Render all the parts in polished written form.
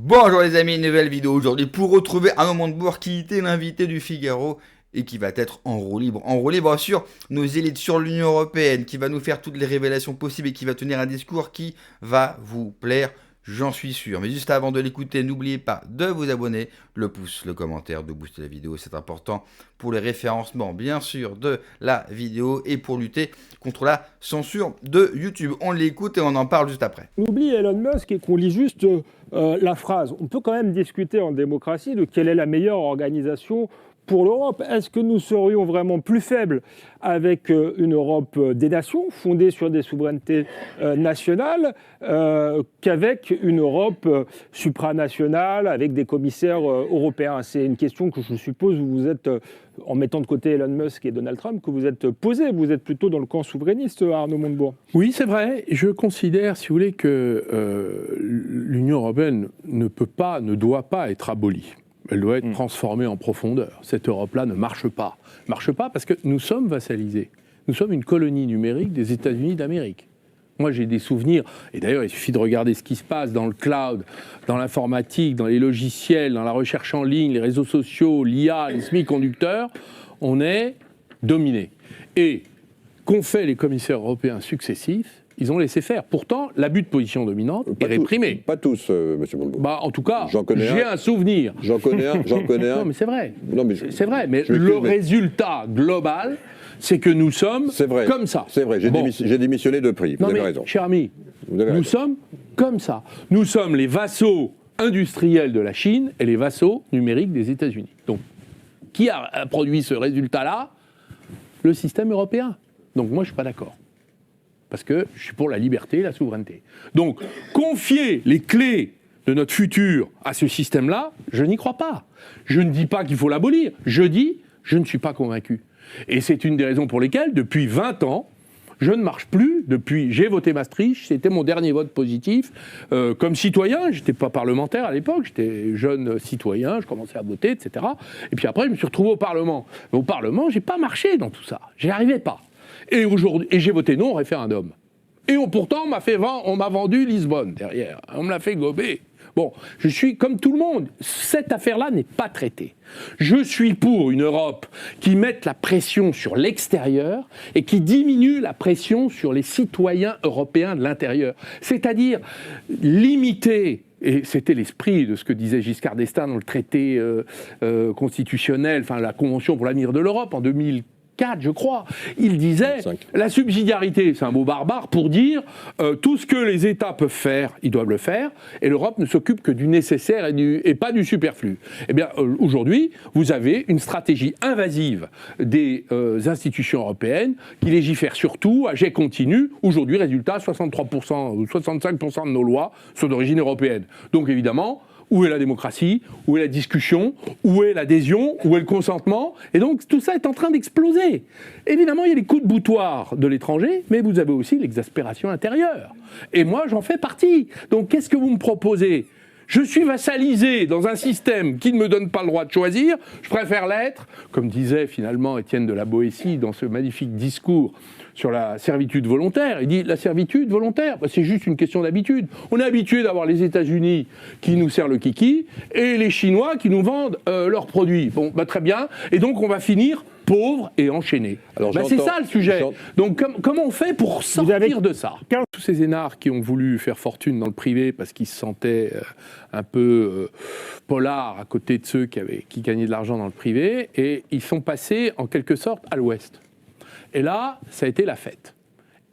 Bonjour les amis, nouvelle vidéo aujourd'hui pour retrouver Arnaud Montebourg qui était l'invité du Figaro et qui va être en roue libre. En roue libre sur nos élites, sur l'Union Européenne, qui va nous faire toutes les révélations possibles et qui va tenir un discours qui va vous plaire, j'en suis sûr. Mais juste avant de l'écouter, n'oubliez pas de vous abonner, le pouce, le commentaire, de booster la vidéo, c'est important pour le référencement bien sûr de la vidéo et pour lutter contre la censure de YouTube. On l'écoute et on en parle juste après. On oublie Elon Musk et qu'on lit juste la phrase. On peut quand même discuter en démocratie de quelle est la meilleure organisation pour l'Europe. Est-ce que nous serions vraiment plus faibles avec une Europe des nations, fondée sur des souverainetés nationales, qu'avec une Europe supranationale, avec des commissaires européens? C'est une question que je suppose vous êtes, en mettant de côté Elon Musk et Donald Trump, que vous êtes posé. Vous êtes plutôt dans le camp souverainiste, Arnaud Montebourg. Oui, c'est vrai. Je considère, si vous voulez, que l'Union européenne ne peut pas, ne doit pas être abolie. Elle doit être transformée en profondeur. Cette Europe-là ne marche pas. Ne marche pas parce que nous sommes vassalisés. Nous sommes une colonie numérique des États-Unis d'Amérique. Moi, j'ai des souvenirs, et d'ailleurs, il suffit de regarder ce qui se passe dans le cloud, dans l'informatique, dans les logiciels, dans la recherche en ligne, les réseaux sociaux, l'IA, les semi-conducteurs. On est dominé. Et qu'ont fait les commissaires européens successifs? Ils ont laissé faire. Pourtant, l'abus de position dominante est réprimé. Pas tous, monsieur Montebourg. Bah, en tout cas, j'ai un souvenir. J'en connais un. Non, mais c'est vrai. C'est vrai, mais le résultat global, c'est que nous sommes comme ça. C'est vrai, j'ai démissionné de prix. Vous avez raison. Cher ami, nous sommes comme ça. Nous sommes les vassaux industriels de la Chine et les vassaux numériques des États-Unis. Donc, qui a produit ce résultat-là? Le système européen. Donc, moi, je ne suis pas d'accord. Parce que je suis pour la liberté et la souveraineté. Donc, confier les clés de notre futur à ce système-là, je n'y crois pas. Je ne dis pas qu'il faut l'abolir. Je dis, je ne suis pas convaincu. Et c'est une des raisons pour lesquelles, depuis 20 ans, je ne marche plus. J'ai voté Maastricht, c'était mon dernier vote positif. Comme citoyen, je n'étais pas parlementaire à l'époque, j'étais jeune citoyen, je commençais à voter, etc. Et puis après, je me suis retrouvé au Parlement. Mais au Parlement, je n'ai pas marché dans tout ça. Je n'y arrivais pas. Et j'ai voté non au référendum. Et pourtant, on m'a vendu Lisbonne derrière. On me l'a fait gober. Bon, je suis comme tout le monde. Cette affaire-là n'est pas traitée. Je suis pour une Europe qui mette la pression sur l'extérieur et qui diminue la pression sur les citoyens européens de l'intérieur. C'est-à-dire limiter. Et c'était l'esprit de ce que disait Giscard d'Estaing dans le traité constitutionnel, enfin la Convention pour l'avenir de l'Europe en 2004, je crois. Il disait, la subsidiarité, c'est un mot barbare pour dire tout ce que les États peuvent faire, ils doivent le faire, et l'Europe ne s'occupe que du nécessaire et pas du superflu. Eh bien, aujourd'hui, vous avez une stratégie invasive des institutions européennes qui légifèrent sur tout, à jet continu. Aujourd'hui, résultat, 63% ou 65% de nos lois sont d'origine européenne. Donc, évidemment, où est la démocratie? Où est la discussion? Où est l'adhésion? Où est le consentement? Et donc, tout ça est en train d'exploser. Évidemment, il y a les coups de boutoir de l'étranger, mais vous avez aussi l'exaspération intérieure. Et moi, j'en fais partie. Donc, qu'est-ce que vous me proposez? Je suis vassalisé dans un système qui ne me donne pas le droit de choisir. Je préfère l'être, comme disait finalement Étienne de la Boétie dans ce magnifique discours sur la servitude volontaire. Il dit la servitude volontaire, c'est juste une question d'habitude. On est habitué d'avoir les États-Unis qui nous serrent le kiki et les Chinois qui nous vendent leurs produits. Bon, très bien. Et donc on va finir pauvres et enchaînés. C'est ça le sujet. Donc comment on fait pour sortir de ça? Tous ces énards qui ont voulu faire fortune dans le privé parce qu'ils se sentaient un peu polars à côté de ceux qui gagnaient de l'argent dans le privé, et ils sont passés en quelque sorte à l'ouest. Et là, ça a été la fête.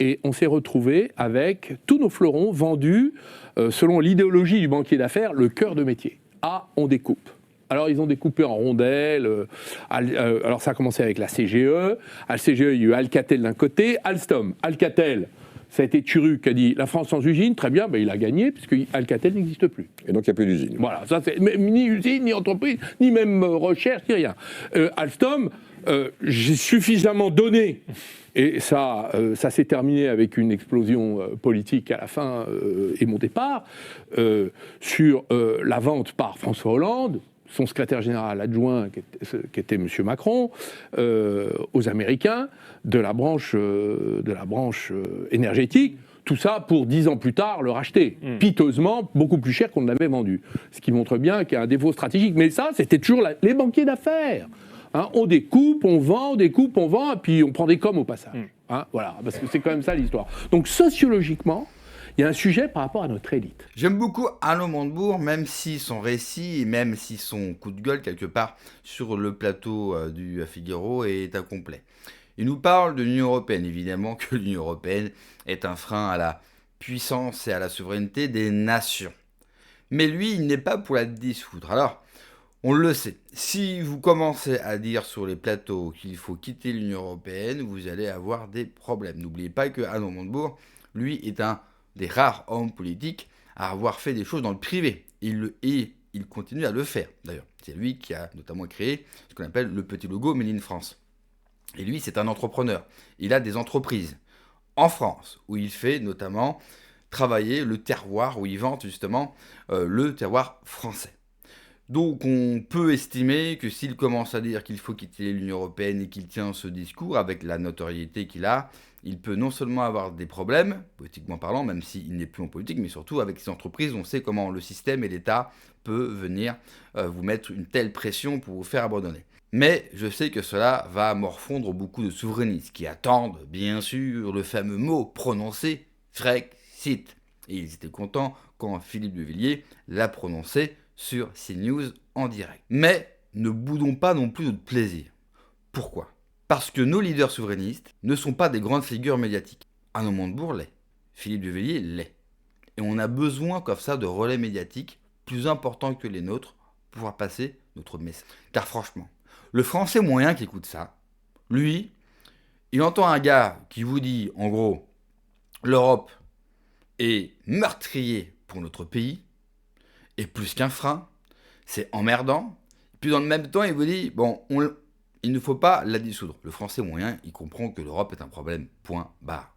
Et on s'est retrouvé avec tous nos fleurons vendus, selon l'idéologie du banquier d'affaires, le cœur de métier. Ah, on découpe. Alors, ils ont découpé en rondelles. Alors, ça a commencé avec la CGE. À la CGE, il y a eu Alcatel d'un côté, Alstom. Alcatel, ça a été Turru qui a dit la France sans usine, très bien, il a gagné, puisque Alcatel n'existe plus. Et donc, il n'y a plus d'usine. Voilà, ça, ni usine, ni entreprise, ni même recherche, ni rien. Alstom, j'ai suffisamment donné. Et ça s'est terminé avec une explosion politique à la fin et mon départ sur la vente par François Hollande, son secrétaire général adjoint, qui était M. Macron, aux Américains, de la branche énergétique, Tout ça pour 10 ans plus tard le racheter, piteusement, beaucoup plus cher qu'on ne l'avait vendu. Ce qui montre bien qu'il y a un défaut stratégique. Mais ça, c'était toujours les banquiers d'affaires. Hein, on découpe, on vend, et puis on prend des coms au passage. Hein, voilà, parce que c'est quand même ça l'histoire. Donc sociologiquement, il y a un sujet par rapport à notre élite. J'aime beaucoup Arnaud Montebourg, même si son récit et même si son coup de gueule quelque part sur le plateau du Figaro est incomplet. Il nous parle de l'Union européenne, évidemment que l'Union européenne est un frein à la puissance et à la souveraineté des nations. Mais lui, il n'est pas pour la dissoudre. Alors, on le sait, si vous commencez à dire sur les plateaux qu'il faut quitter l'Union européenne, vous allez avoir des problèmes. N'oubliez pas que Arnaud Montebourg, lui, est un des rares hommes politiques à avoir fait des choses dans le privé. Et il continue à le faire, d'ailleurs. C'est lui qui a notamment créé ce qu'on appelle le petit logo Made in France. Et lui, c'est un entrepreneur. Il a des entreprises en France, où il fait notamment travailler le terroir, où il vante justement le terroir français. Donc on peut estimer que s'il commence à dire qu'il faut quitter l'Union européenne et qu'il tient ce discours avec la notoriété qu'il a, il peut non seulement avoir des problèmes, politiquement parlant, même s'il n'est plus en politique, mais surtout avec ses entreprises, on sait comment le système et l'État peut venir vous mettre une telle pression pour vous faire abandonner. Mais je sais que cela va morfondre beaucoup de souverainistes qui attendent, bien sûr, le fameux mot prononcé Frexit. Et ils étaient contents quand Philippe de Villiers l'a prononcé sur CNews en direct. Mais ne boudons pas non plus notre plaisir. Pourquoi ? Parce que nos leaders souverainistes ne sont pas des grandes figures médiatiques. Arnaud Montebourg l'est. Philippe de Villiers l'est. Et on a besoin comme ça de relais médiatiques plus importants que les nôtres pour pouvoir passer notre message. Car franchement, le français moyen qui écoute ça, lui, il entend un gars qui vous dit, en gros, l'Europe est meurtrier pour notre pays, et plus qu'un frein, c'est emmerdant. Puis dans le même temps, il vous dit, bon, il ne faut pas la dissoudre. Le français moyen, il comprend que l'Europe est un problème, point barre.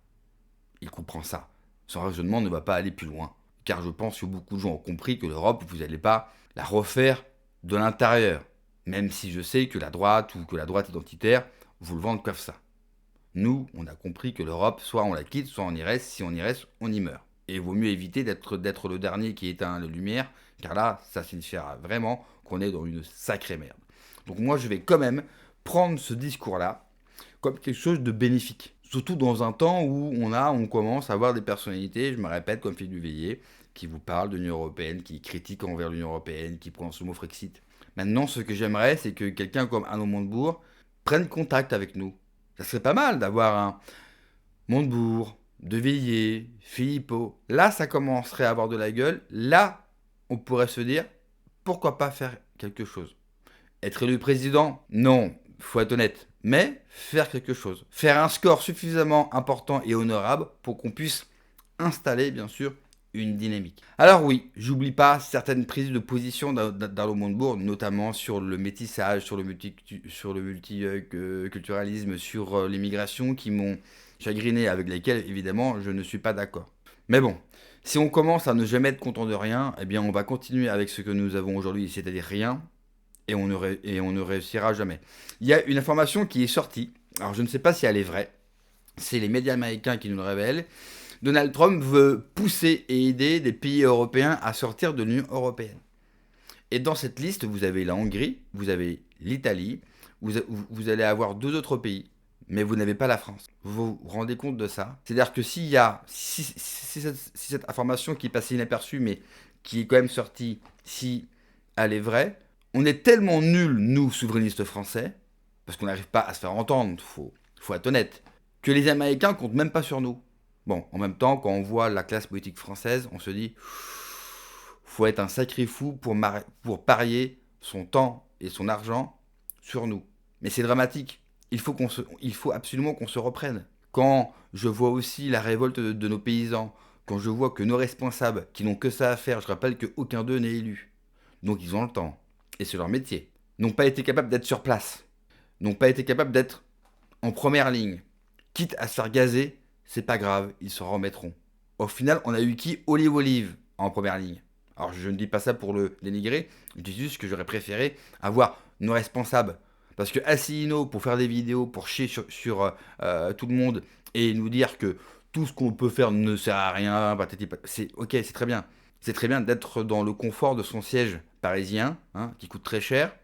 Il comprend ça. Son raisonnement ne va pas aller plus loin. Car je pense que beaucoup de gens ont compris que l'Europe, vous n'allez pas la refaire de l'intérieur. Même si je sais que la droite ou que la droite identitaire vous le vendent comme ça. Nous, on a compris que l'Europe, soit on la quitte, soit on y reste. Si on y reste, on y meurt. Et il vaut mieux éviter d'être le dernier qui éteint la lumière, car là, ça signifiera vraiment qu'on est dans une sacrée merde. Donc moi, je vais quand même prendre ce discours-là comme quelque chose de bénéfique. Surtout dans un temps où on commence à avoir des personnalités, je me répète, comme Philippe Duvalier, qui vous parle de l'Union européenne, qui critique envers l'Union européenne, qui prononce le mot Frexit. Maintenant, ce que j'aimerais, c'est que quelqu'un comme Arnaud Montebourg prenne contact avec nous. Ça serait pas mal d'avoir un Montebourg, De Villiers, Philippot. Là, ça commencerait à avoir de la gueule. Là, on pourrait se dire, pourquoi pas faire quelque chose ? Être élu président ? Non, faut être honnête. Mais faire quelque chose. Faire un score suffisamment important et honorable pour qu'on puisse installer, bien sûr, une dynamique. Alors oui, j'oublie pas certaines prises de position d'Arnaud Montebourg, notamment sur le métissage, sur le multiculturalisme, sur l'immigration, qui m'ont chagriné, avec lesquels, évidemment, je ne suis pas d'accord. Mais bon, si on commence à ne jamais être content de rien, eh bien on va continuer avec ce que nous avons aujourd'hui, c'est-à-dire rien, et on ne réussira jamais. Il y a une information qui est sortie, alors je ne sais pas si elle est vraie, c'est les médias américains qui nous le révèlent. Donald Trump veut pousser et aider des pays européens à sortir de l'Union européenne. Et dans cette liste, vous avez la Hongrie, vous avez l'Italie, vous allez avoir 2 autres pays, mais vous n'avez pas la France. Vous vous rendez compte de ça ? C'est-à-dire que si cette information qui est passée inaperçue, mais qui est quand même sortie, si elle est vraie, on est tellement nuls, nous, souverainistes français, parce qu'on n'arrive pas à se faire entendre, faut être honnête, que les Américains comptent même pas sur nous. Bon, en même temps, quand on voit la classe politique française, on se dit, faut être un sacré fou pour parier son temps et son argent sur nous. Mais c'est dramatique. Il faut absolument qu'on se reprenne. Quand je vois aussi la révolte de nos paysans, quand je vois que nos responsables, qui n'ont que ça à faire, je rappelle qu'aucun d'eux n'est élu, donc ils ont le temps, et c'est leur métier, n'ont pas été capables d'être sur place, n'ont pas été capables d'être en première ligne, quitte à se faire gazer, c'est pas grave, ils s'en remettront. Au final, on a eu qui ? Olive en première ligne. Alors je ne dis pas ça pour le dénigrer, je dis juste que j'aurais préféré avoir nos responsables. Parce que Asselineau, pour faire des vidéos, pour chier sur tout le monde, et nous dire que tout ce qu'on peut faire ne sert à rien, c'est ok, c'est très bien. C'est très bien d'être dans le confort de son siège parisien, hein, qui coûte très cher.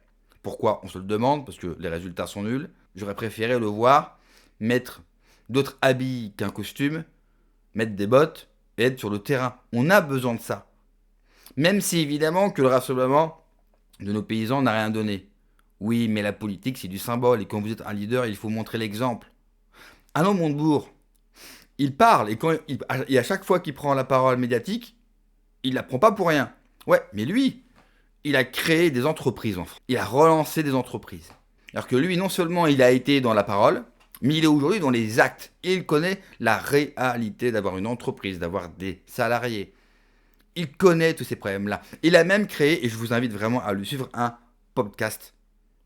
Pourquoi? On se le demande, parce que les résultats sont nuls. J'aurais préféré le voir mettre d'autres habits qu'un costume, mettre des bottes et être sur le terrain. On a besoin de ça. Même si évidemment que le rassemblement de nos paysans n'a rien donné. Oui, mais la politique, c'est du symbole, et quand vous êtes un leader, il faut montrer l'exemple. Alain Montebourg, il parle, et à chaque fois qu'il prend la parole médiatique, il la prend pas pour rien. Ouais, mais lui, il a créé des entreprises en France. Il a relancé des entreprises. Alors que lui, non seulement il a été dans la parole, mais il est aujourd'hui dans les actes. Et il connaît la réalité d'avoir une entreprise, d'avoir des salariés. Il connaît tous ces problèmes-là. Il a même créé, et je vous invite vraiment à le suivre, un podcast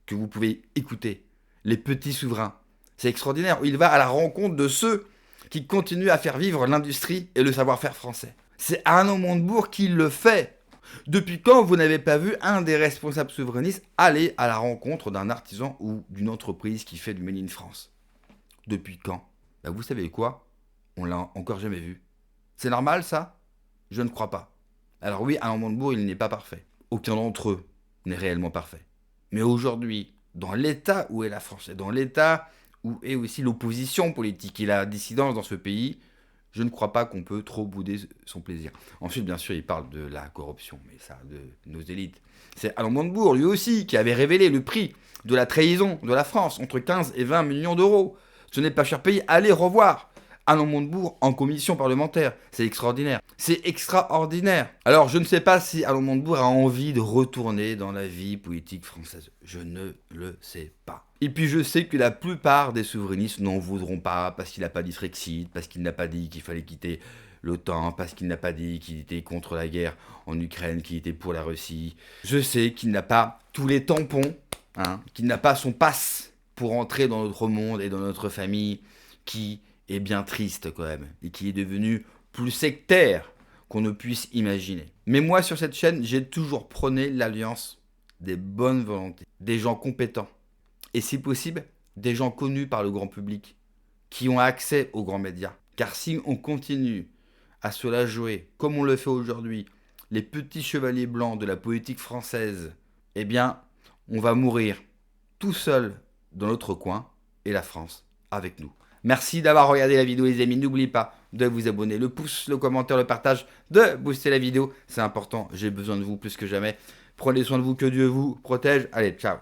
que vous pouvez écouter. Les petits souverains. C'est extraordinaire. Il va à la rencontre de ceux qui continuent à faire vivre l'industrie et le savoir-faire français. C'est Arnaud Montebourg qui le fait. Depuis quand vous n'avez pas vu un des responsables souverainistes aller à la rencontre d'un artisan ou d'une entreprise qui fait du Made in France? Depuis quand? Bah vous savez quoi? On l'a encore jamais vu. C'est normal ça? Je ne crois pas. Alors oui, Arnaud Montebourg, il n'est pas parfait. Aucun d'entre eux n'est réellement parfait. Mais aujourd'hui, dans l'état où est la France, et dans l'état où est aussi l'opposition politique et la dissidence dans ce pays, je ne crois pas qu'on peut trop bouder son plaisir. Ensuite, bien sûr, il parle de la corruption, mais ça, de nos élites. C'est Alain Montebourg, lui aussi, qui avait révélé le prix de la trahison de la France, entre 15 et 20 millions d'euros. Ce n'est pas cher payé, allez revoir Alain Montebourg en commission parlementaire. C'est extraordinaire. C'est extraordinaire. Alors, je ne sais pas si Alain Montebourg a envie de retourner dans la vie politique française. Je ne le sais pas. Et puis, je sais que la plupart des souverainistes n'en voudront pas parce qu'il n'a pas dit Frexit, parce qu'il n'a pas dit qu'il fallait quitter l'OTAN, parce qu'il n'a pas dit qu'il était contre la guerre en Ukraine, qu'il était pour la Russie. Je sais qu'il n'a pas tous les tampons, hein, qu'il n'a pas son passe pour entrer dans notre monde et dans notre famille, qui est bien triste quand même, et qui est devenu plus sectaire qu'on ne puisse imaginer. Mais moi, sur cette chaîne, j'ai toujours prôné l'alliance des bonnes volontés, des gens compétents, et si possible, des gens connus par le grand public, qui ont accès aux grands médias. Car si on continue à se la jouer, comme on le fait aujourd'hui, les petits chevaliers blancs de la politique française, eh bien, on va mourir tout seul dans notre coin, et la France avec nous. Merci d'avoir regardé la vidéo les amis, n'oubliez pas de vous abonner, le pouce, le commentaire, le partage, de booster la vidéo, c'est important, j'ai besoin de vous plus que jamais. Prenez soin de vous, que Dieu vous protège, allez, ciao.